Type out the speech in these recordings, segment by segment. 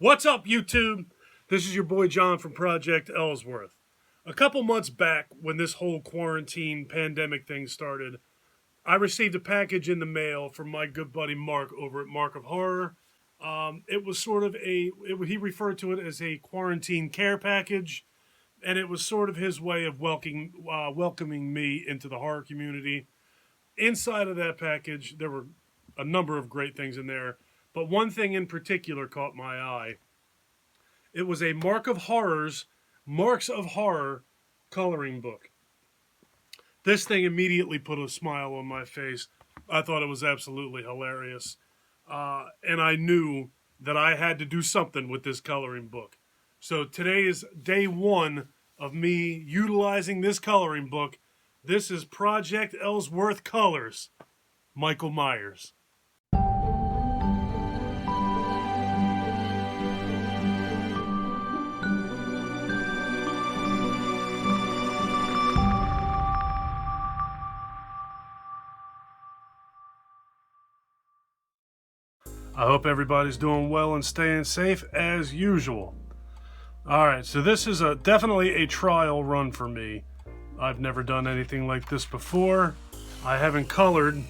What's up, YouTube? This is your boy John from Project Ellsworth. A couple months back, when this whole quarantine pandemic thing started, I received a package in the mail from my good buddy Marc over at Marc of Horror. It was sort of he referred to it as a quarantine care package, and it was sort of his way of welcoming me into the horror community. Inside of that package, there were a number of great things in there, but one thing in particular caught my eye. It was a Marc of Horror coloring book. This thing immediately put a smile on my face. I thought it was absolutely hilarious. And I knew that I had to do something with this coloring book. So today is day one of me utilizing this coloring book. This is Project Ellsworth Colors Michael Myers. I hope everybody's doing well and staying safe as usual. Alright, so this is definitely a trial run for me. I've never done anything like this before. I haven't colored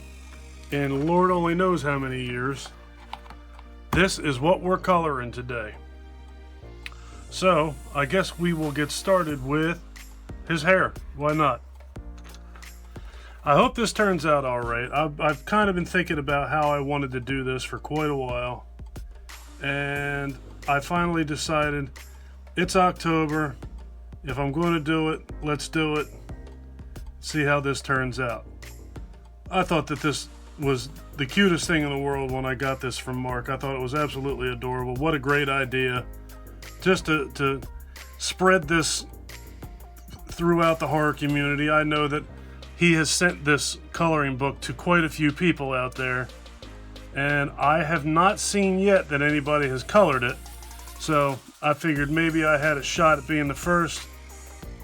in Lord only knows how many years. This is what we're coloring today. So, I guess we will get started with his hair. Why not? I hope this turns out alright. I've kind of been thinking about how I wanted to do this for quite a while. And I finally decided it's October. If I'm going to do it, let's do it. See how this turns out. I thought that this was the cutest thing in the world when I got this from Marc. I thought it was absolutely adorable. What a great idea. Just to spread this throughout the horror community. I know that he has sent this coloring book to quite a few people out there, and I have not seen yet that anybody has colored it, so I figured maybe I had a shot at being the first.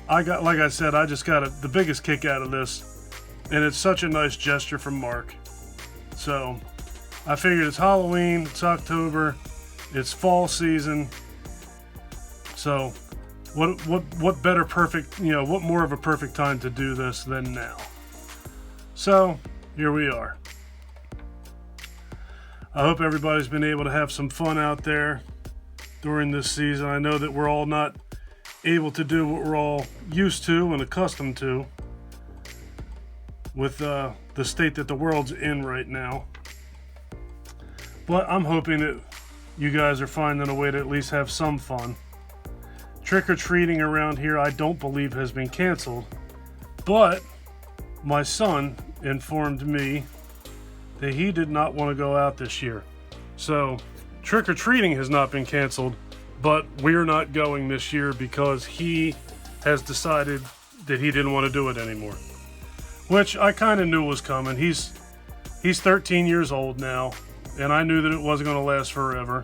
Like I said, I just got the biggest kick out of this, and it's such a nice gesture from Marc. So I figured it's Halloween, it's October, it's fall season, so what better perfect, what more of a perfect time to do this than now? So, here we are. I hope everybody's been able to have some fun out there during this season. I know that we're all not able to do what we're all used to and accustomed to with the state that the world's in right now. But I'm hoping that you guys are finding a way to at least have some fun. Trick-or-treating around here I don't believe has been canceled, but my son informed me that he did not want to go out this year. So trick-or-treating has not been canceled, but we're not going this year because he has decided that he didn't want to do it anymore, which I kind of knew was coming. He's 13 years old now, and I knew that it wasn't going to last forever.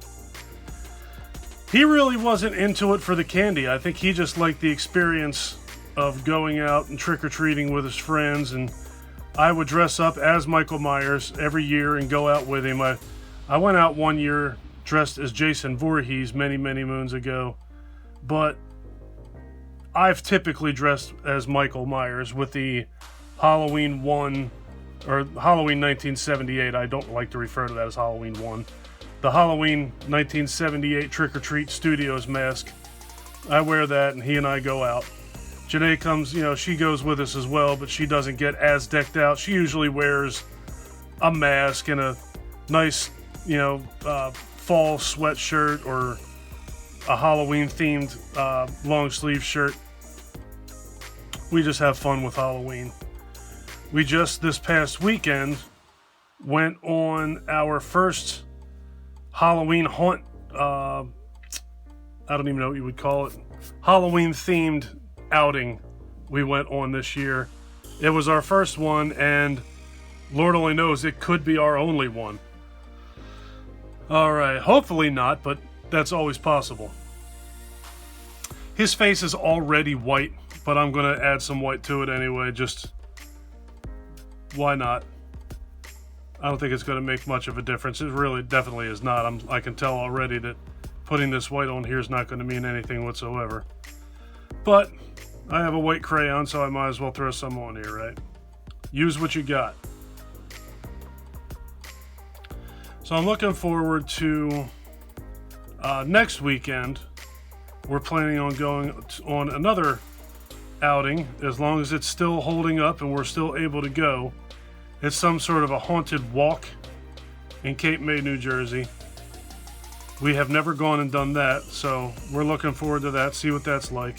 He really wasn't into it for the candy. I think he just liked the experience of going out and trick-or-treating with his friends, and I would dress up as Michael Myers every year and go out with him. I went out one year dressed as Jason Voorhees many, many moons ago, but I've typically dressed as Michael Myers with the Halloween 1, or Halloween 1978. I don't like to refer to that as Halloween 1. The Halloween 1978 Trick-or-Treat Studios mask. I wear that and he and I go out. Janae comes, she goes with us as well, but she doesn't get as decked out. She usually wears a mask and a nice, fall sweatshirt or a Halloween-themed long sleeve shirt. We just have fun with Halloween. We just, this past weekend, went on our first Halloween hunt, I don't even know what you would call it, Halloween-themed outing we went on this year. It was our first one, and Lord only knows it could be our only one. Alright, hopefully not, but that's always possible. His face is already white, but I'm going to add some white to it anyway, just why not? I don't think it's going to make much of a difference. It really definitely is not. I can tell already that putting this white on here is not going to mean anything whatsoever. But I have a white crayon, so I might as well throw some on here, right? Use what you got. So I'm looking forward to next weekend. We're planning on going on another outing, as long as it's still holding up and we're still able to go. It's some sort of a haunted walk in Cape May, New Jersey. We have never gone and done that, so we're looking forward to that, see what that's like.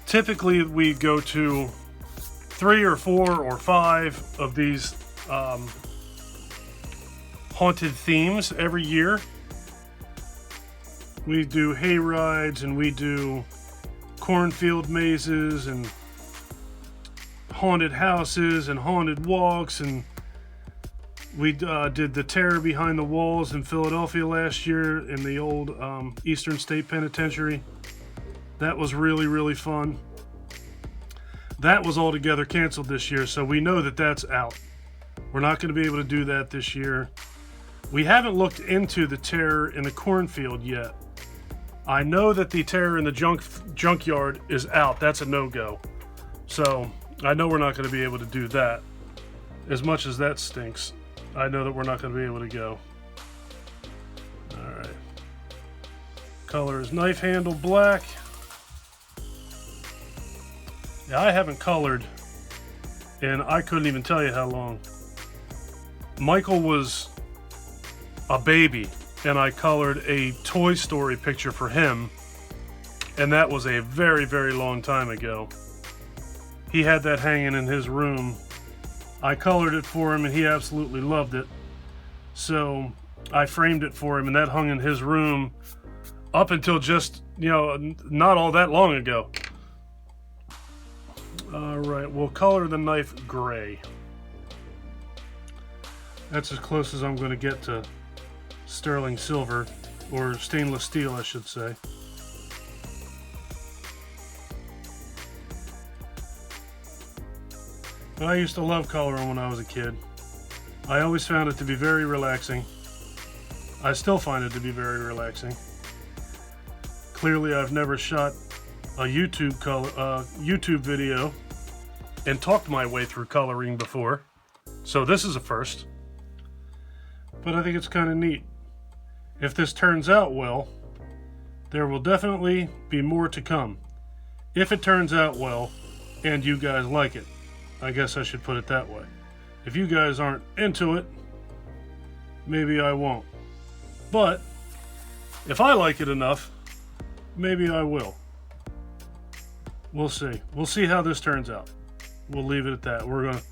Typically, we go to 3 or 4 or 5 of these haunted themes every year. We do hay rides, and we do cornfield mazes, and haunted houses, and haunted walks, and we did the Terror Behind the Walls in Philadelphia last year in the old Eastern State Penitentiary. That was really, really fun. That was altogether canceled this year, so we know that that's out. We're not going to be able to do that this year. We haven't looked into the Terror in the cornfield yet. I know that the Terror in the junkyard is out. That's a no-go. So I know we're not going to be able to do that. As much as that stinks, I know that we're not going to be able to go. Alright. Color is knife handle black. Yeah, I haven't colored, and I couldn't even tell you how long. Michael was a baby, and I colored a Toy Story picture for him, and that was a very, very long time ago. He had that hanging in his room. I colored it for him, and he absolutely loved it. So I framed it for him, and that hung in his room up until just, not all that long ago. Alright, we'll color the knife gray. That's as close as I'm going to get to sterling silver, or stainless steel, I should say. But I used to love coloring when I was a kid. I always found it to be very relaxing. I still find it to be very relaxing. Clearly, I've never shot a YouTube video and talked my way through coloring before, so this is a first. But I think it's kind of neat. If this turns out well, there will definitely be more to come. If it turns out well, and you guys like it. I guess I should put it that way. If you guys aren't into it, maybe I won't. But if I like it enough, maybe I will. We'll see. We'll see how this turns out. We'll leave it at that. We're going to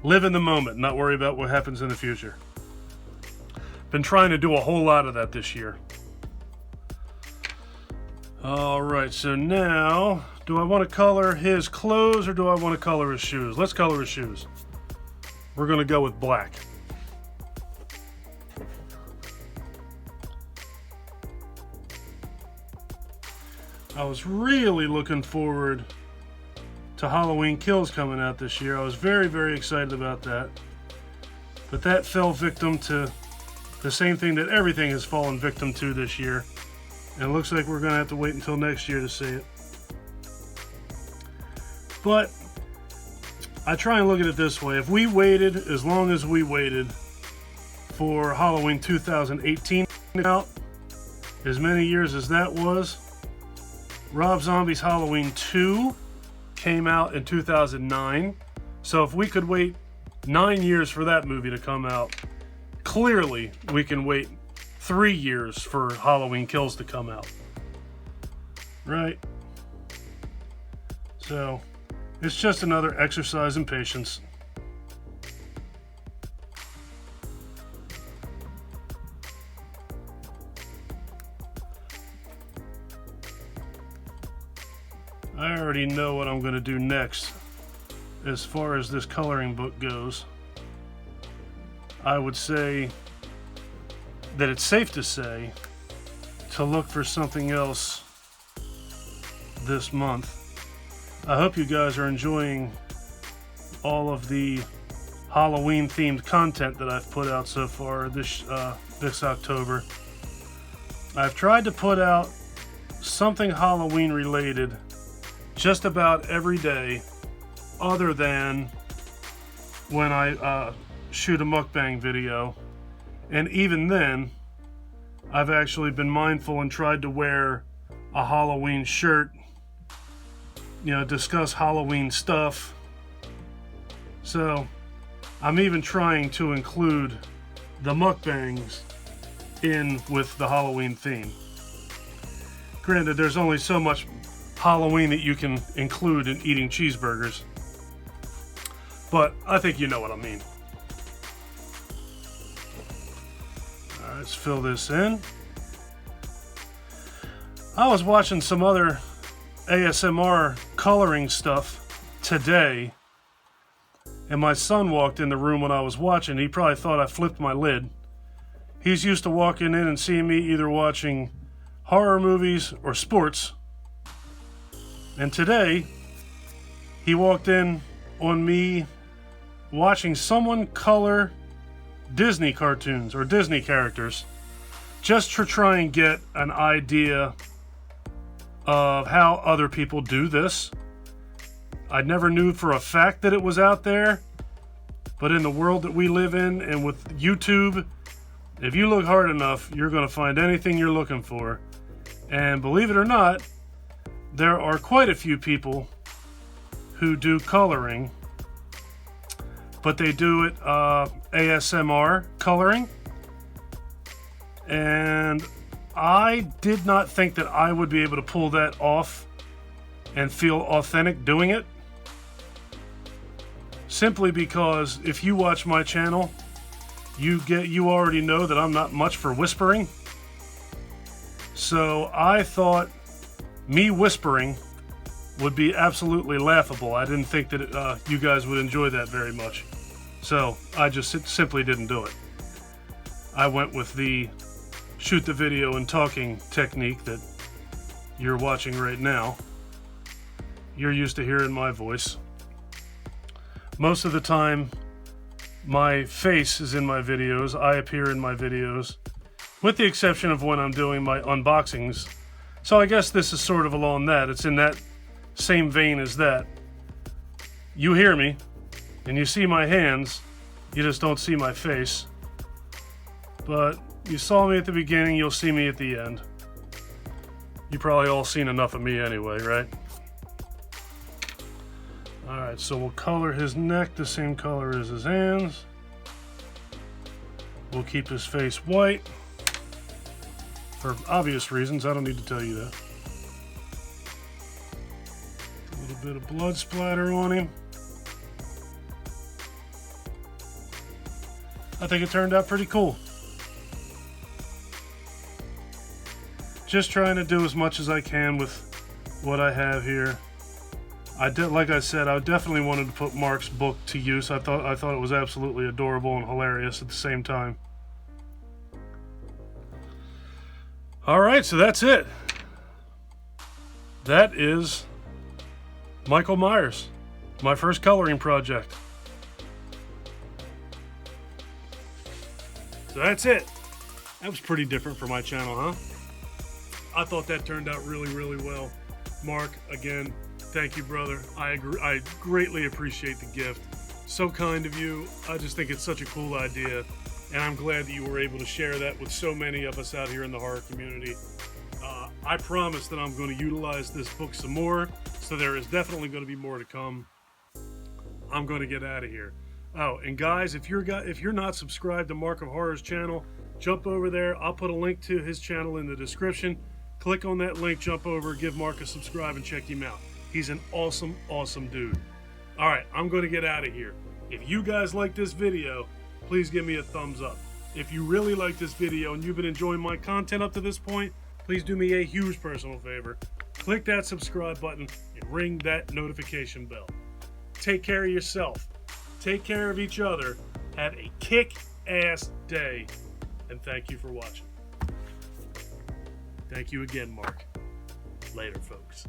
live in the moment, not worry about what happens in the future. Been trying to do a whole lot of that this year. Alright, so now, do I want to color his clothes or do I want to color his shoes? Let's color his shoes. We're going to go with black. I was really looking forward to Halloween Kills coming out this year. I was very, very excited about that. But that fell victim to the same thing that everything has fallen victim to this year. And it looks like we're going to have to wait until next year to see it. But I try and look at it this way. If we waited as long as we waited for Halloween 2018 out, as many years as that was, Rob Zombie's Halloween 2 came out in 2009. So if we could wait 9 years for that movie to come out, clearly we can wait 3 years for Halloween Kills to come out. Right? So, it's just another exercise in patience. I already know what I'm going to do next as far as this coloring book goes. I would say that it's safe to say to look for something else this month. I hope you guys are enjoying all of the Halloween themed content that I've put out so far this October. I've tried to put out something Halloween related just about every day, other than when I shoot a mukbang video. And even then, I've actually been mindful and tried to wear a Halloween shirt, you know, discuss Halloween stuff. So I'm even trying to include the mukbangs in with the Halloween theme. Granted, there's only so much Halloween that you can include in eating cheeseburgers, but I think you know what I mean. All right, let's fill this in. I was watching some other ASMR coloring stuff today, and my son walked in the room when I was watching. He probably thought I flipped my lid. He's used to walking in and seeing me either watching horror movies or sports. And today, he walked in on me watching someone color Disney cartoons or Disney characters, just to try and get an idea of how other people do this. I never knew for a fact that it was out there, but in the world that we live in and with YouTube, if you look hard enough, you're going to find anything you're looking for. And believe it or not, there are quite a few people who do coloring, but they do it ASMR coloring. And I did not think that I would be able to pull that off and feel authentic doing it. Simply because if you watch my channel, you already know that I'm not much for whispering. So I thought me whispering would be absolutely laughable. I didn't think that you guys would enjoy that very much. So I just simply didn't do it. I went with the shoot the video and talking technique that you're watching right now. You're used to hearing my voice. Most of the time, my face is in my videos. I appear in my videos, with the exception of when I'm doing my unboxings. So I guess this is sort of along that. It's in that same vein as that. You hear me, and you see my hands. You just don't see my face. But you saw me at the beginning, you'll see me at the end. You probably all seen enough of me anyway, right? Alright, so we'll color his neck the same color as his hands. We'll keep his face white. For obvious reasons, I don't need to tell you that. A little bit of blood splatter on him. I think it turned out pretty cool. Just trying to do as much as I can with what I have here. Like I said, I definitely wanted to put Marc's book to use. I thought it was absolutely adorable and hilarious at the same time. All right, so that's it. That is Michael Myers, my first coloring project. So that's it. That was pretty different for my channel, huh? I thought that turned out really, really well. Marc, again, thank you, brother. I greatly appreciate the gift. So kind of you. I just think it's such a cool idea. And I'm glad that you were able to share that with so many of us out here in the horror community. I promise that I'm going to utilize this book some more. So there is definitely going to be more to come. I'm going to get out of here. Oh, and guys, if you're not subscribed to Marc of Horror's channel, jump over there. I'll put a link to his channel in the description. Click on that link, jump over, give Marc a subscribe, and check him out. He's an awesome, awesome dude. All right, I'm going to get out of here. If you guys like this video, please give me a thumbs up. If you really like this video and you've been enjoying my content up to this point, please do me a huge personal favor. Click that subscribe button and ring that notification bell. Take care of yourself. Take care of each other. Have a kick-ass day. And thank you for watching. Thank you again, Marc. Later, folks.